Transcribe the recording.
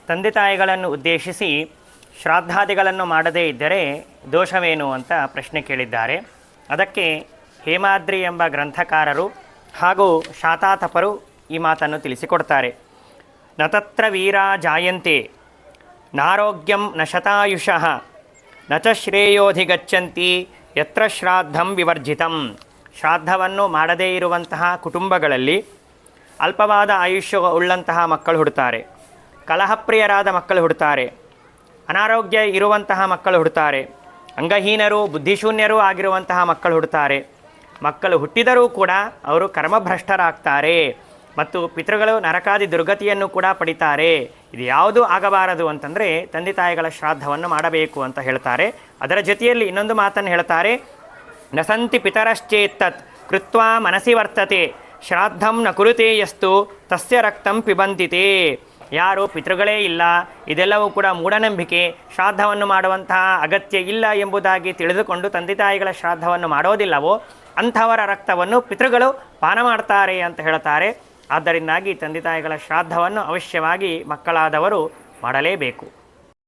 ತಂದೆ ತಾಯಿಗಳನ್ನು ಉದ್ದೇಶಿಸಿ ಶ್ರಾದ್ದಾದಿಗಳನ್ನು ಮಾಡದೇ ಇದ್ದರೆ ದೋಷವೇನು ಅಂತ ಪ್ರಶ್ನೆ ಕೇಳಿದ್ದಾರೆ. ಅದಕ್ಕೆ ಹೇಮಾದ್ರಿ ಎಂಬ ಗ್ರಂಥಕಾರರು ಹಾಗೂ ಶಾತಾತಪರು ಈ ಮಾತನ್ನು ತಿಳಿಸಿಕೊಡ್ತಾರೆ. ನ ತತ್ರ ವೀರಾ ಜಾಯಂತೆ ನಾರೋಗ್ಯಂ ನ ಶತಾಯುಷಃ ನ ಚ ಶ್ರೇಯೋಧಿಗಚ್ಚಂತಿ ಯತ್ರ ಶ್ರಾದ್ದಂ ವಿವರ್ಜಿತಂ. ಶ್ರಾದ್ದವನ್ನು ಮಾಡದೇ ಇರುವಂತಹ ಕುಟುಂಬಗಳಲ್ಲಿ ಅಲ್ಪವಾದ ಆಯುಷ್ಯ ಉಳ್ಳಂತಹ ಮಕ್ಕಳು ಹುಡ್ತಾರೆ, ಕಲಹಪ್ರಿಯರಾದ ಮಕ್ಕಳು ಹುಡ್ತಾರೆ, ಅನಾರೋಗ್ಯ ಇರುವಂತಹ ಮಕ್ಕಳು ಹುಡ್ತಾರೆ, ಅಂಗಹೀನರು ಬುದ್ಧಿಶೂನ್ಯರೂ ಆಗಿರುವಂತಹ ಮಕ್ಕಳು ಹುಡ್ತಾರೆ. ಮಕ್ಕಳು ಹುಟ್ಟಿದರೂ ಕೂಡ ಅವರು ಕರ್ಮಭ್ರಷ್ಟರಾಗ್ತಾರೆ ಮತ್ತು ಪಿತೃಗಳು ನರಕಾದಿ ದುರ್ಗತಿಯನ್ನು ಕೂಡ ಪಡಿತಾರೆ. ಇದು ಯಾವುದೂ ಆಗಬಾರದು ಅಂತಂದರೆ ತಂದೆ ತಾಯಿಗಳ ಶ್ರಾದ್ದವನ್ನು ಮಾಡಬೇಕು ಅಂತ ಹೇಳ್ತಾರೆ. ಅದರ ಜೊತೆಯಲ್ಲಿ ಇನ್ನೊಂದು ಮಾತನ್ನು ಹೇಳ್ತಾರೆ, ನಸಂತಿ ಪಿತರಶ್ಚೇತ್ತತ್ ಕೃತ್ವಾ ಮನಸಿ ವರ್ತತೆ ಶ್ರಾದ್ದಂ ನ ಕುರುತೆ ಯಸ್ತು ತಸ್ಯ ರಕ್ತಂ ಪಿಬಂತಿತೆ. ಯಾರು ಪಿತೃಗಳೇ ಇಲ್ಲ, ಇದೆಲ್ಲವೂ ಕೂಡ ಮೂಢನಂಬಿಕೆ, ಶ್ರಾದ್ದವನ್ನು ಮಾಡುವಂತಹ ಅಗತ್ಯ ಇಲ್ಲ ಎಂಬುದಾಗಿ ತಿಳಿದುಕೊಂಡು ತಂದೆ ತಾಯಿಗಳ ಶ್ರಾದ್ದವನ್ನು ಮಾಡೋದಿಲ್ಲವೋ ಅಂಥವರ ರಕ್ತವನ್ನು ಪಿತೃಗಳು ಪಾನ ಮಾಡ್ತಾರೆ ಅಂತ ಹೇಳ್ತಾರೆ. ಆದ್ದರಿಂದಾಗಿ ತಂದೆ ತಾಯಿಗಳ ಶ್ರಾದ್ದವನ್ನು ಅವಶ್ಯವಾಗಿ ಮಕ್ಕಳಾದವರು ಮಾಡಲೇಬೇಕು.